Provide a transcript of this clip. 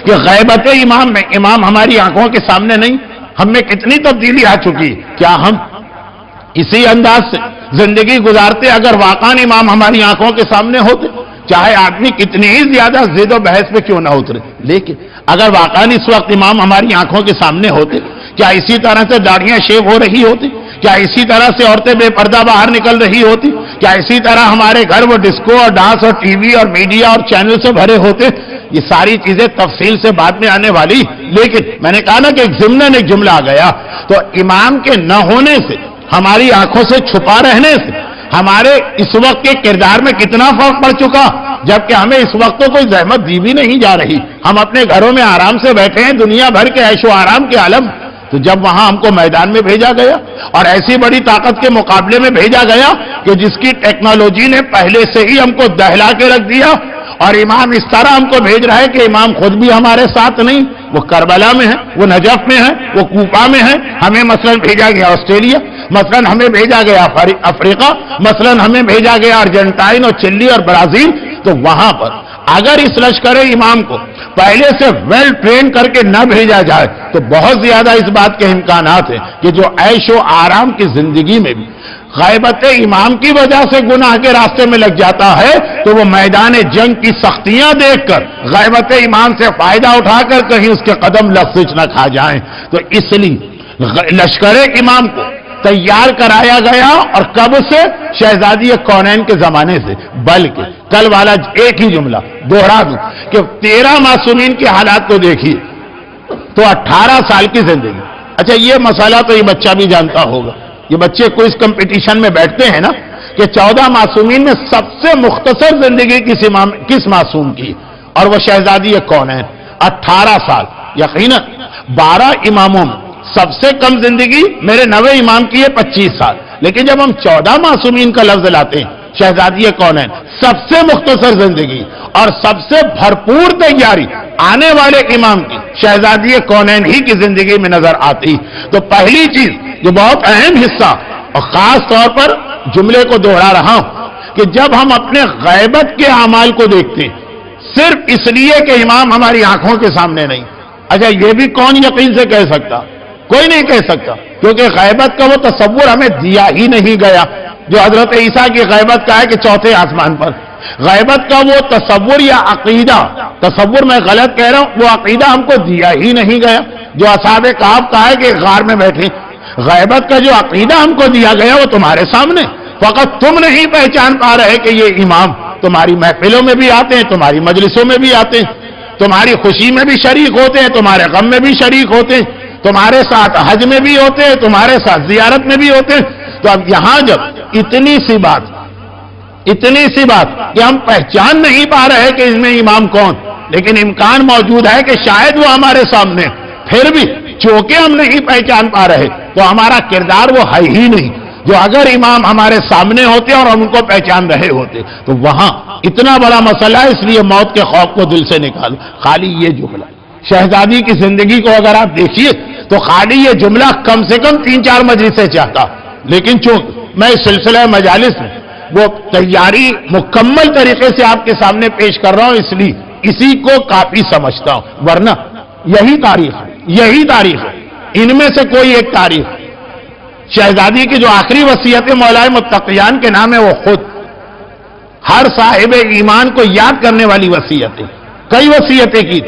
کہ غیبت امام میں امام ہماری آنکھوں کے سامنے نہیں. ہم میں کتنی تبدیلی آ چکی. کیا ہم اسی انداز سے زندگی گزارتے اگر واقعاً امام ہماری آنکھوں کے سامنے ہوتے؟ چاہے آدمی کتنی ہی زیادہ ضد و بحث پہ کیوں نہ اترے، لیکن اگر واقعاً اس وقت امام ہماری آنکھوں کے سامنے ہوتے، کیا اسی طرح سے داڑھیاں شیو ہو رہی ہوتی؟ کیا اسی طرح سے عورتیں بے پردہ باہر نکل رہی ہوتی؟ کیا اسی طرح ہمارے گھر وہ ڈسکو اور ڈانس اور ٹی وی اور میڈیا اور چینل سے بھرے ہوتے؟ یہ ساری چیزیں تفصیل سے بعد میں آنے والی، لیکن میں نے کہا نا کہ ایک ضمن ایک جملہ آ گیا. تو امام کے نہ ہونے سے، ہماری آنکھوں سے چھپا رہنے سے ہمارے اس وقت کے کردار میں کتنا فرق پڑ چکا، جبکہ ہمیں اس وقت تو کوئی زحمت دی بھی نہیں جا رہی. ہم اپنے گھروں میں آرام سے بیٹھے ہیں، دنیا بھر کے عیش و آرام کے عالم. تو جب وہاں ہم کو میدان میں بھیجا گیا اور ایسی بڑی طاقت کے مقابلے میں بھیجا گیا کہ جس کی ٹیکنالوجی نے پہلے سے ہی ہم کو دہلا کے رکھ دیا، اور امام اس طرح ہم کو بھیج رہا ہے کہ امام خود بھی ہمارے ساتھ نہیں، وہ کربلا میں ہے، وہ نجف میں ہے، وہ کوفہ میں ہے. ہمیں مثلا بھیجا گیا آسٹریلیا، مثلا ہمیں بھیجا گیا افریقہ، مثلا ہمیں بھیجا گیا ارجنٹائن اور چلی اور برازیل. تو وہاں پر اگر اس لشکر امام کو پہلے سے ویل ٹرین کر کے نہ بھیجا جائے تو بہت زیادہ اس بات کے امکانات ہیں کہ جو عیش و آرام کی زندگی میں بھی غیبت امام کی وجہ سے گناہ کے راستے میں لگ جاتا ہے، تو وہ میدان جنگ کی سختیاں دیکھ کر غیبت امام سے فائدہ اٹھا کر کہیں اس کے قدم لغزش نہ کھا جائیں. تو اس لیے لشکر امام کو تیار کرایا گیا، اور کب سے؟ شہزادی کونین کے زمانے سے. بلکہ کل والا ایک ہی جملہ دوہرا دوں کہ 13 معصومین کے حالات کو دیکھیے تو 18 سال کی زندگی. اچھا یہ مسئلہ تو یہ بچہ بھی جانتا ہوگا، یہ بچے کوئز کمپٹیشن میں بیٹھتے ہیں نا، کہ 14 معصومین میں سب سے مختصر زندگی کس معصوم کی، اور وہ شہزادی کونین 18 سال. یقیناً 12 اماموں میں سب سے کم زندگی میرے 9 امام کی ہے 25 سال. لیکن جب ہم 14 معصومین کا لفظ لاتے ہیں، شہزادی کونین سب سے مختصر زندگی اور سب سے بھرپور تیاری آنے والے امام کی شہزادی کونین ہی کی زندگی میں نظر آتی. تو پہلی چیز جو بہت اہم حصہ، اور خاص طور پر جملے کو دوہرا رہا ہوں کہ جب ہم اپنے غیبت کے اعمال کو دیکھتے ہیں صرف اس لیے کہ امام ہماری آنکھوں کے سامنے نہیں. اچھا یہ بھی کون یقین سے کہہ سکتا؟ کوئی نہیں کہہ سکتا، کیونکہ غیبت کا وہ تصور ہمیں دیا ہی نہیں گیا جو حضرت عیسیٰ کی غیبت کا ہے کہ چوتھے آسمان پر. غیبت کا وہ تصور یا عقیدہ، تصور میں غلط کہہ رہا ہوں، وہ عقیدہ ہم کو دیا ہی نہیں گیا جو اصحاب کہف کا ہے کہ غار میں بیٹھے. غیبت کا جو عقیدہ ہم کو دیا گیا وہ تمہارے سامنے، فقط تم نہیں پہچان پا رہے کہ یہ امام تمہاری محفلوں میں بھی آتے ہیں، تمہاری مجلسوں میں بھی آتے ہیں، تمہاری خوشی میں بھی شریک ہوتے ہیں، تمہارے غم میں بھی شریک ہوتے ہیں، تمہارے ساتھ حج میں بھی ہوتے ہیں، تمہارے ساتھ زیارت میں بھی ہوتے ہیں. تو اب یہاں جب اتنی سی بات کہ ہم پہچان نہیں پا رہے کہ اس میں امام کون، لیکن امکان موجود ہے کہ شاید وہ ہمارے سامنے، پھر بھی چونکہ ہم نہیں پہچان پا رہے تو ہمارا کردار وہ ہے ہی نہیں جو اگر امام ہمارے سامنے ہوتے اور ہم ان کو پہچان رہے ہوتے. تو وہاں اتنا بڑا مسئلہ ہے، اس لیے موت کے خوف کو دل سے نکالو. خالی یہ جملہ شہزادی کی زندگی کو اگر آپ دیکھیے تو خالی یہ جملہ کم سے کم 3-4 مجلسیں چاہتا، لیکن چونکہ میں اس سلسلہ مجالس میں وہ تیاری مکمل طریقے سے آپ کے سامنے پیش کر رہا ہوں، اس لیے اسی کو کافی سمجھتا ہوں. ورنہ یہی تاریخ ہے، ان میں سے کوئی ایک تاریخ. شہزادی کی جو آخری وصیت مولا متقیان کے نام ہے، وہ خود ہر صاحب ایمان کو یاد کرنے والی وصیتیں، کئی وصیتیں کی.